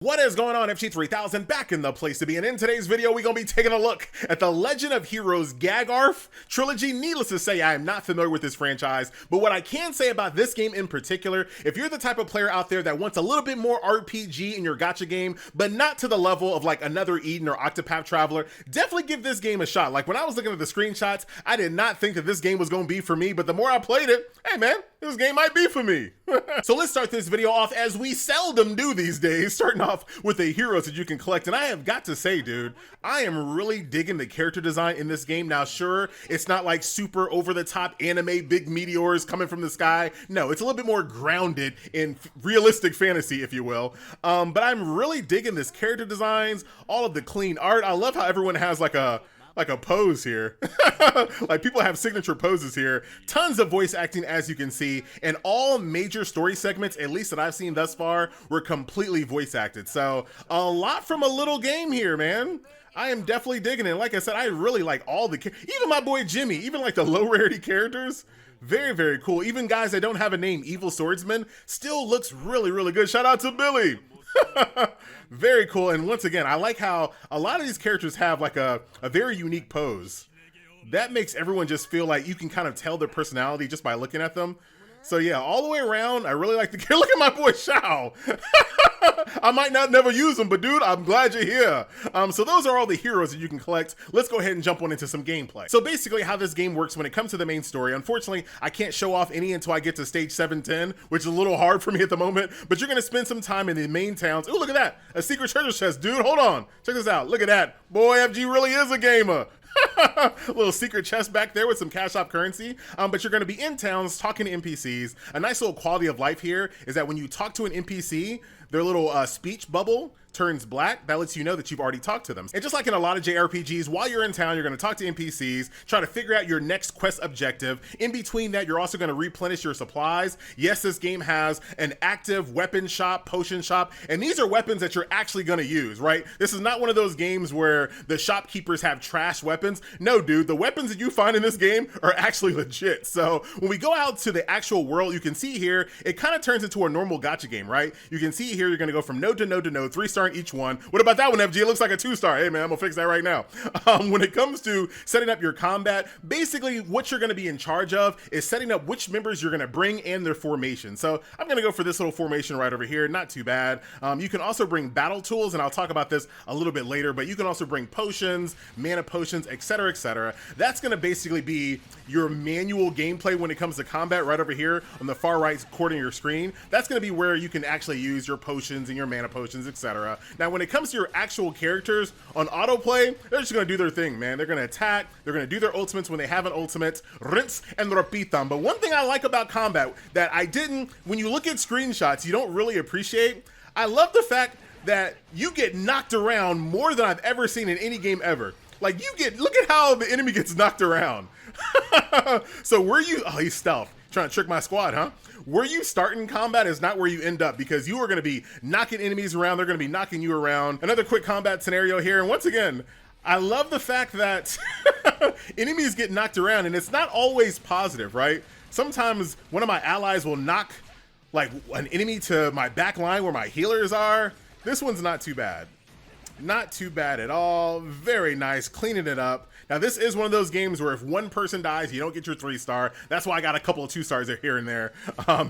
What is going on, FG3000? Back in the place to be, and in today's video we're going to be taking a look at the Legend of Heroes Gagharv trilogy. Needless to say, I am not familiar with this franchise, but what I can say about this game in particular, if you're the type of player out there that wants a little bit more RPG in your gacha game, but not to the level of like another Eden or Octopath Traveler, definitely give this game a shot. Like when I was looking at the screenshots, I did not think that this game was going to be for me, but the more I played it, hey man, this game might be for me. So let's start this video off as we seldom do these days, starting off with the heroes that you can collect. And I have got to say, dude, I am really digging the character design in this game. Now, sure, it's not like super over the top anime big meteors coming from the sky. No, it's a little bit more grounded in realistic fantasy, if you will. But I'm really digging this character designs, all of the clean art. I love how everyone has like a pose here. Like people have signature poses here. Tons of voice acting, as you can see, and all major story segments, at least that I've seen thus far, were completely voice acted. So a lot from a little game here, man. I am definitely digging it. Like I said, I really like all the, even my boy Jimmy, even like the low rarity characters. Very, very cool. Even guys that don't have a name, Evil Swordsman, still looks really, really good. Shout out to Billy. Very cool. And once again, I like how a lot of these characters have like a very unique pose. That makes everyone just feel like you can kind of tell their personality just by looking at them. So yeah, all the way around, I really like the character. Look at my boy Shao. I might not never use them, but dude, I'm glad you're here. So those are all the heroes that you can collect. Let's go ahead and jump on into some gameplay. So basically how this game works when it comes to the main story, unfortunately, I can't show off any until I get to stage 710, which is a little hard for me at the moment, but you're gonna spend some time in the main towns. Oh, look at that, a secret treasure chest, dude, hold on. Check this out, look at that. Boy, FG really is a gamer. A little secret chest back there with some cash op currency, but you're going to be in towns talking to NPCs. A nice little quality of life here is that when you talk to an NPC, their little speech bubble turns black. That lets you know that you've already talked to them. And just like in a lot of JRPGs, while you're in town, you're going to talk to NPCs, try to figure out your next quest objective. In between that, you're also going to replenish your supplies. Yes, this game has an active weapon shop, potion shop, and these are weapons that you're actually going to use, right? This is not one of those games where the shopkeepers have trash weapons. No, dude, the weapons that you find in this game are actually legit. So when we go out to the actual world, you can see here, it kind of turns into a normal gacha game, right? You can see here, you're going to go from node to node to node, 3-star in each one. What about that one, FG? It looks like a 2-star. Hey man, I'm gonna fix that right now. When it comes to setting up your combat, basically what you're gonna be in charge of is setting up which members you're gonna bring and their formation. So I'm gonna go for this little formation right over here, not too bad. You can also bring battle tools, and I'll talk about this a little bit later, but you can also bring potions, mana potions, etc., etc. That's gonna basically be your manual gameplay when it comes to combat right over here on the far right corner of your screen. That's gonna be where you can actually use your potions and your mana potions, etc. Now, when it comes to your actual characters on autoplay, they're just gonna do their thing, man. They're gonna attack, they're gonna do their ultimates when they have an ultimate, rinse and repeat them. But one thing I like about combat that I didn't, when you look at screenshots, you don't really appreciate, I love the fact that you get knocked around more than I've ever seen in any game ever. Like you get, look at how the enemy gets knocked around. So where you, oh, he's stealth. Trying to trick my squad, huh? Where you start in combat is not where you end up, because you are going to be knocking enemies around. They're going to be knocking you around. Another quick combat scenario here. And once again, I love the fact that enemies get knocked around, and it's not always positive, right? Sometimes one of my allies will knock like an enemy to my back line where my healers are. This one's not too bad. Not too bad at all. Very nice, cleaning it up. Now this is one of those games where if one person dies, you don't get your 3-star. That's why I got a couple of 2-stars here and there,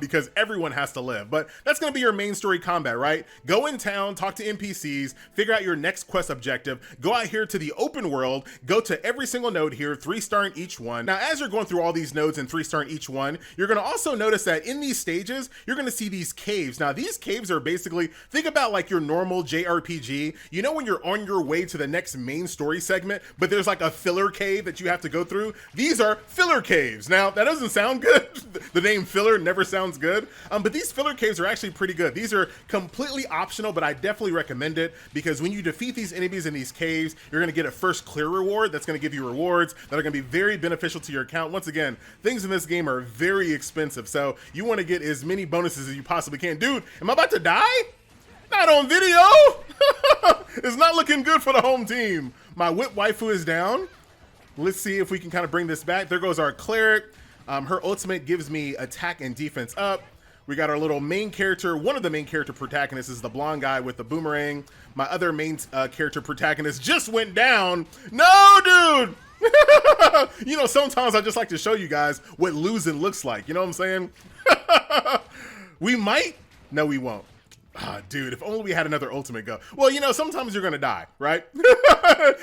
because everyone has to live. But that's gonna be your main story combat, right? Go in town, talk to NPCs, figure out your next quest objective, go out here to the open world, go to every single node here, 3-star in each one. Now as you're going through all these nodes and 3-star in each one, you're gonna also notice that in these stages, you're gonna see these caves. Now these caves are basically, think about like your normal JRPG. You know when you're on your way to the next main story segment, but there's like a filler cave that you have to go through? These are filler caves. Now, that doesn't sound good. The name filler never sounds good, but these filler caves are actually pretty good. These are completely optional, but I definitely recommend it, because when you defeat these enemies in these caves, you're gonna get a first clear reward that's gonna give you rewards that are gonna be very beneficial to your account. Once again, things in this game are very expensive, so you wanna get as many bonuses as you possibly can. Dude, am I about to die? Not on video! It's not looking good for the home team. My whip waifu is down. Let's see if we can kind of bring this back. There goes our cleric. Her ultimate gives me attack and defense up. We got our little main character. One of the main character protagonists is the blonde guy with the boomerang. My other main character protagonist just went down. No, dude! You know, sometimes I just like to show you guys what losing looks like. You know what I'm saying? We might. No, we won't. Ah, dude, if only we had another ultimate go. Well, you know, sometimes you're going to die, right?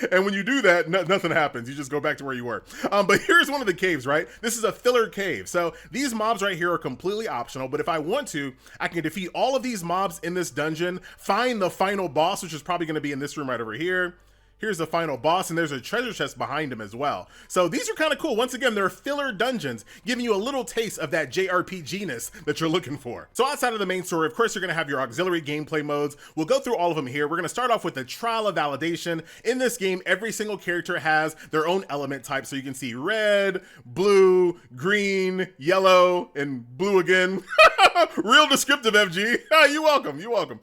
And when you do that, nothing happens. You just go back to where you were. But here's one of the caves, right? This is a filler cave. So these mobs right here are completely optional. But if I want to, I can defeat all of these mobs in this dungeon, find the final boss, which is probably going to be in this room right over here. Here's the final boss, and there's a treasure chest behind him as well. So these are kind of cool. Once again, they're filler dungeons, giving you a little taste of that JRPG-ness that you're looking for. So outside of the main story, of course, you're going to have your auxiliary gameplay modes. We'll go through all of them here. We're going to start off with the Trial of Validation. In this game, every single character has their own element type. So you can see red, blue, green, yellow, and blue again. Real descriptive, FG. You're welcome. You're welcome.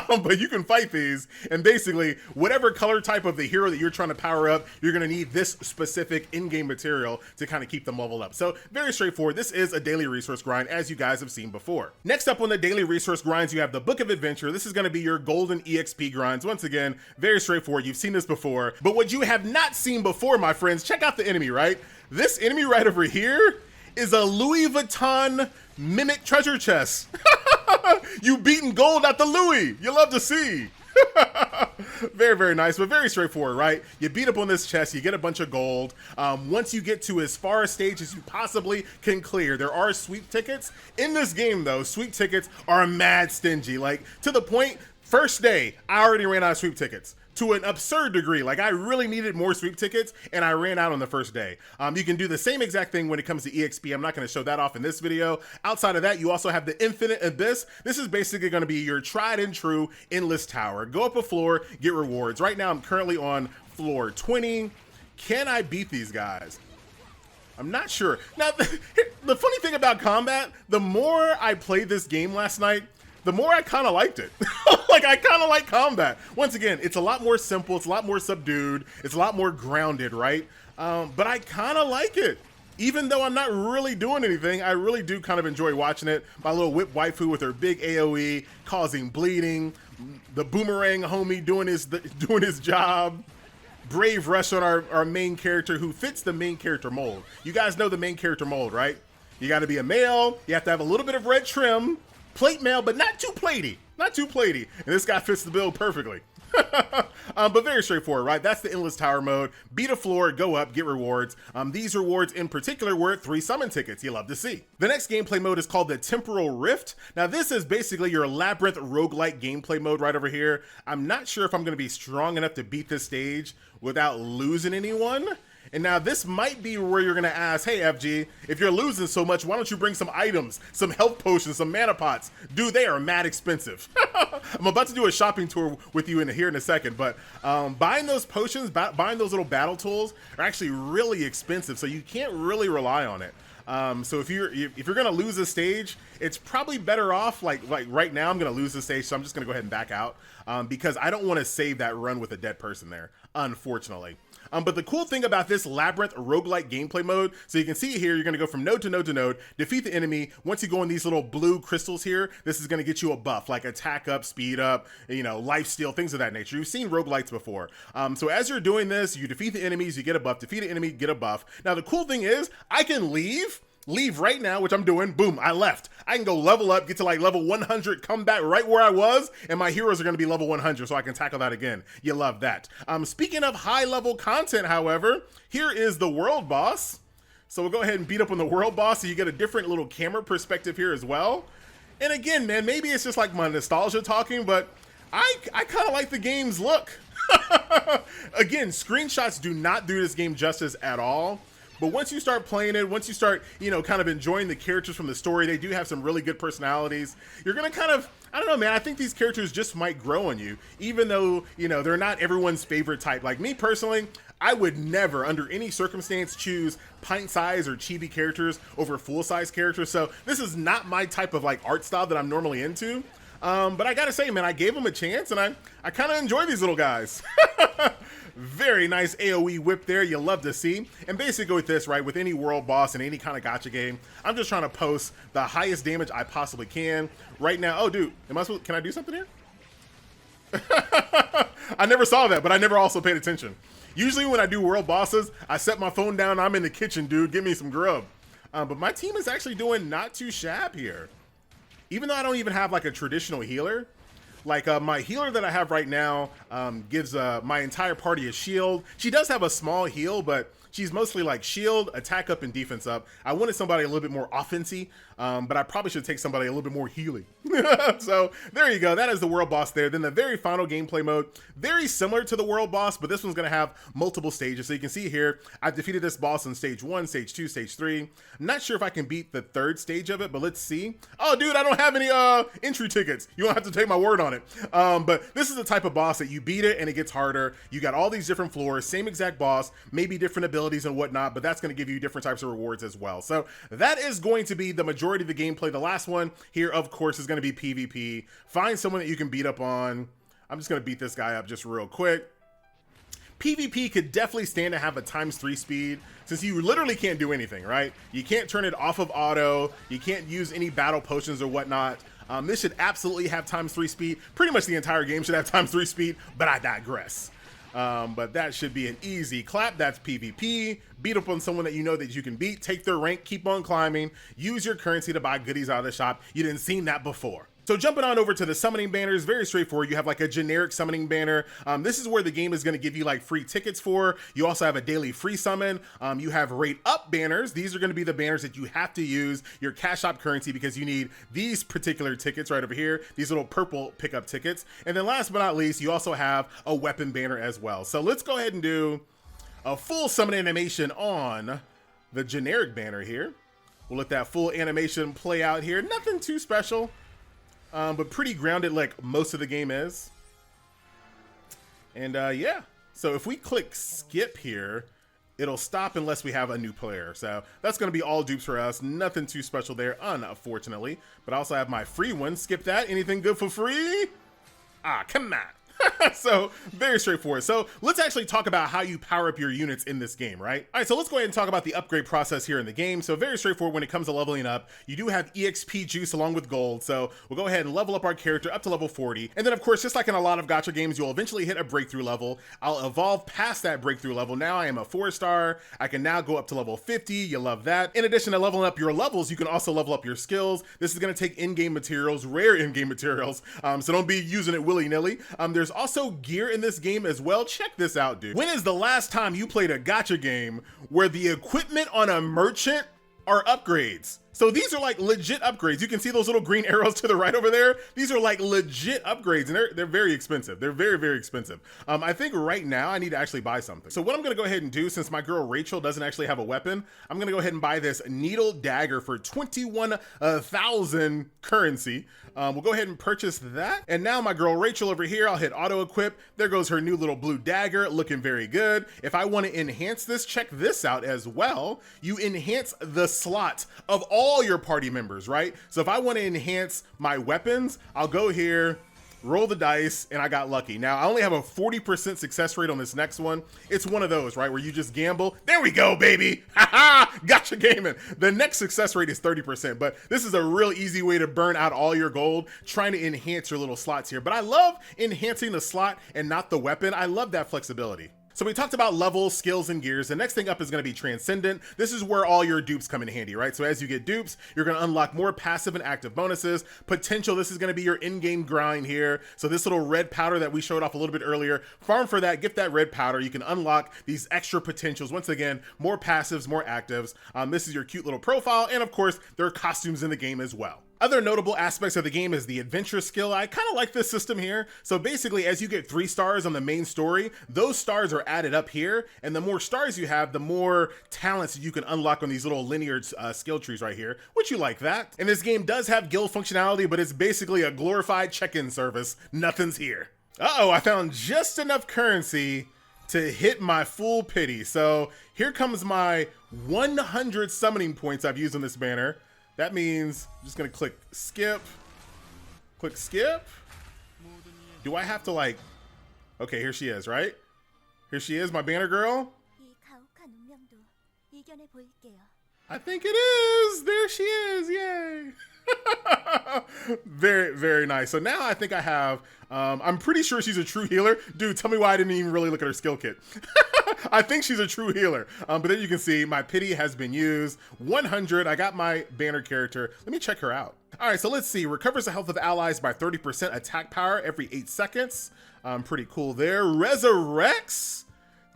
But you can fight these, and basically, whatever color type of the hero that you're trying to power up, you're going to need this specific in-game material to kind of keep them leveled up. So very straightforward. This is a daily resource grind, as you guys have seen before. Next up on the daily resource grinds, you have the Book of Adventure. This is going to be your golden EXP grinds. Once again, very straightforward. You've seen this before, but what you have not seen before, my friends, check out the enemy, right? This enemy right over here is a Louis Vuitton mimic treasure chest. You beating gold at the Louis. You love to see. Very, very nice, but very straightforward, right? You beat up on this chest, you get a bunch of gold. Once you get to as far a stage as you possibly can clear, there are sweep tickets. In this game, though, sweep tickets are mad stingy. Like, to the point, first day, I already ran out of sweep tickets. To an absurd degree. Like, I really needed more sweep tickets, and I ran out on the first day. You can do the same exact thing when it comes to EXP. I'm not going to show that off in this video. Outside of that, you also have the Infinite Abyss. This is basically going to be your tried and true endless tower. Go up a floor, get rewards. Right now, I'm currently on floor 20. Can I beat these guys? I'm not sure. Now, the funny thing about combat, the more I played this game last night, the more I kind of liked it. Like, I kind of like combat. Once again, it's a lot more simple. It's a lot more subdued. It's a lot more grounded, right? But I kind of like it. Even though I'm not really doing anything, I really do kind of enjoy watching it. My little whip waifu with her big AoE causing bleeding. The boomerang homie doing his job. Brave Rush on our main character who fits the main character mold. You guys know the main character mold, right? You got to be a male. You have to have a little bit of red trim. Plate mail, but not too platey. Not too platey. And this guy fits the bill perfectly. But very straightforward, right? That's the endless tower mode. Beat a floor, go up, get rewards. These rewards in particular were 3 summon tickets. You love to see. The next gameplay mode is called the Temporal Rift. Now this is basically your labyrinth roguelike gameplay mode right over here. I'm not sure if I'm going to be strong enough to beat this stage without losing anyone. And now this might be where you're gonna ask, hey FG, if you're losing so much, why don't you bring some items, some health potions, some mana pots? Dude, they are mad expensive. I'm about to do a shopping tour with you here in a second, but buying those potions, buying those little battle tools are actually really expensive, so you can't really rely on it. So if you're gonna lose a stage, it's probably better off, like right now I'm gonna lose the stage, so I'm just gonna go ahead and back out because I don't want to save that run with a dead person there, unfortunately. But the cool thing about this labyrinth roguelike gameplay mode, so you can see here, you're going to go from node to node to node, defeat the enemy. Once you go in these little blue crystals here, this is going to get you a buff, like attack up, speed up, you know, life steal, things of that nature. You've seen roguelites before. So as you're doing this, you defeat the enemies, you get a buff, defeat an enemy, get a buff. Now the cool thing is, I can leave right now, which I'm doing. Boom, I left. I can go level up, get to like level 100, come back right where I was, and my heroes are going to be level 100, so I can tackle that again. You love that. Speaking of high level content, however, here is the world boss. So we'll go ahead and beat up on the world boss, so you get a different little camera perspective here as well. And again, man, maybe it's just like my nostalgia talking, but I kind of like the game's look. Again, screenshots do not do this game justice at all. But once you start playing it, once you start, you know, kind of enjoying the characters from the story, they do have some really good personalities. You're going to kind of, I don't know, man, I think these characters just might grow on you, even though, you know, they're not everyone's favorite type. Like me personally, I would never, under any circumstance, choose pint-size or chibi characters over full-size characters. So this is not my type of, like, art style that I'm normally into. But I gotta say, man, I gave them a chance, and I kind of enjoy these little guys. Very nice AoE whip there. You love to see. And basically with this, right, with any world boss in any kind of gacha game, I'm just trying to post the highest damage I possibly can. Right now, oh dude, can I do something here? I never saw that, but I never also paid attention. Usually when I do world bosses, I set my phone down, I'm in the kitchen, dude, give me some grub. But my team is actually doing not too shabby here. Even though I don't even have like a traditional healer, like my healer that I have right now gives my entire party a shield. She does have a small heal, but she's mostly like shield, attack up, and defense up. I wanted somebody a little bit more offensy, but I probably should take somebody a little bit more healing. So there you go. That is the world boss there. Then the very final gameplay mode, very similar to the world boss, but this one's going to have multiple stages. So you can see here, I've defeated this boss in stage 1, stage 2, stage 3. I'm not sure if I can beat the third stage of it, but let's see. Oh, dude, I don't have any entry tickets. You don't have to take my word on it. But this is the type of boss that you beat it and it gets harder. You got all these different floors, same exact boss, maybe different abilities and whatnot, but that's going to give you different types of rewards as well. So that is going to be the majority of the gameplay. The last one here, of course, is going to be PvP. Find someone that you can beat up on. I'm just going to beat this guy up just real quick. PvP could definitely stand to have a ×3 speed, since you literally can't do anything, right? You can't turn it off of auto. You can't use any battle potions or whatnot. This should absolutely have ×3 speed. Pretty much the entire game should have ×3 speed, but I digress. But that should be an easy clap. That's PvP. Beat up on someone that you know that you can beat. Take their rank. Keep on climbing. Use your currency to buy goodies out of the shop. You didn't seen that before. So jumping on over to the summoning banners, very straightforward. You have like a generic summoning banner. This is where the game is going to give you like free tickets for. You also have a daily free summon. You have rate up banners. These are going to be the banners that you have to use your cash shop currency because you need these particular tickets right over here, these little purple pickup tickets. And then last but not least, you also have a weapon banner as well. So let's go ahead and do a full summon animation on the generic banner here. We'll let that full animation play out here. Nothing too special. But pretty grounded like most of the game is. And yeah, so if we click skip here, it'll stop unless we have a new player. So that's going to be all dupes for us. Nothing too special there, unfortunately. But I also have my free one. Skip that. Anything good for free? Ah, come on. So very straightforward. So let's actually talk about how you power up your units in this game, right? All right, so let's go ahead and talk about the upgrade process here in the game. So very straightforward when it comes to leveling up. You do have EXP juice along with gold. So we'll go ahead and level up our character up to level 40. And then of course, just like in a lot of gacha games, you'll eventually hit a breakthrough level. I'll evolve past that breakthrough level. Now I am a 4-star. I can now go up to level 50. You love that. In addition to leveling up your levels, you can also level up your skills. This is going to take in-game materials, rare in-game materials. So don't be using it willy-nilly. There's also gear in this game as well. Check this out, dude. When is the last time you played a gacha game where the equipment on a merchant are upgrades? So these are like legit upgrades. You can see those little green arrows to the right over there. These are like legit upgrades and they're very expensive. They're very, very expensive. I think right now I need to actually buy something. So what I'm gonna go ahead and do, since my girl Rachel doesn't actually have a weapon, I'm gonna go ahead and buy this needle dagger for 21,000 currency. We'll go ahead and purchase that. And now my girl Rachel over here, I'll hit auto equip. There goes her new little blue dagger, looking very good. If I want to enhance this, check this out as well. You enhance the slot of all your party members, right? So if I want to enhance my weapons, I'll go here, roll the dice, and I got lucky. Now I only have a 40% success rate on this next one. It's one of those, right, where you just gamble. There we go, baby. Haha, gotcha gaming. The next success rate is 30%, but this is a real easy way to burn out all your gold trying to enhance your little slots here. But I love enhancing the slot and not the weapon. I love that flexibility. So we talked about levels, skills, and gears. The next thing up is going to be Transcendent. This is where all your dupes come in handy, right? So as you get dupes, you're going to unlock more passive and active bonuses. Potential, this is going to be your in-game grind here. So this little red powder that we showed off a little bit earlier, farm for that, get that red powder. You can unlock these extra potentials. Once again, more passives, more actives. This is your cute little profile. And of course, there are costumes in the game as well. Other notable aspects of the game is the adventure skill. I kind of like this system here. So basically, as you get 3 stars on the main story, those stars are added up here. And the more stars you have, the more talents you can unlock on these little linear skill trees right here, which you like that. And this game does have guild functionality, but it's basically a glorified check-in service. Nothing's here. Uh-oh, I found just enough currency to hit my full pity. So here comes my 100 summoning points I've used on this banner. That means I'm just gonna click skip. Click skip. Do I have to like, okay, here she is, right? Here she is, my banner girl. I think it is. There she is. Yay. Very, very nice. So now I think I have, I'm pretty sure she's a true healer. Dude, tell me why I didn't even really look at her skill kit. I think she's a true healer. But then you can see my pity has been used. 100. I got my banner character. Let me check her out. All right, so let's see. Recovers the health of allies by 30% attack power every 8 seconds. Pretty cool there. Resurrects.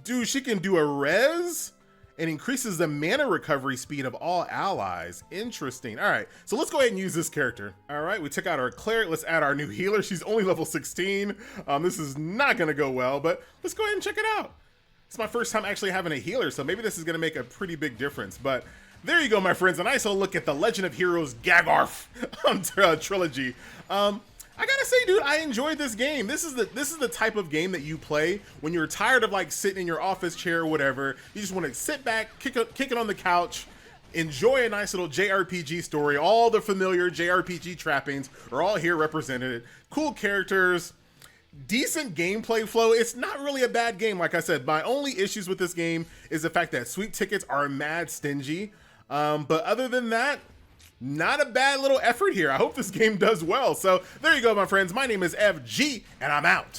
Dude, she can do a res and increases the mana recovery speed of all allies. Interesting. All right, so let's go ahead and use this character. All right, we took out our cleric. Let's add our new healer. She's only level 16. This is not gonna go well, but let's go ahead and check it out. It's my first time actually having a healer, so maybe this is gonna make a pretty big difference. But there you go, my friends. A nice little look at the Legend of Heroes Gagharv trilogy. I gotta say, dude, I enjoyed this game. This is the type of game that you play when you're tired of like sitting in your office chair or whatever. You just want to sit back, kick it on the couch, enjoy a nice little JRPG story. All the familiar JRPG trappings are all here represented. Cool characters, decent gameplay flow. It's not really a bad game, like I said. My only issues with this game is the fact that sweep tickets are mad stingy. But other than that, not a bad little effort here. I hope this game does well. So there you go, my friends. My name is FG, and I'm out.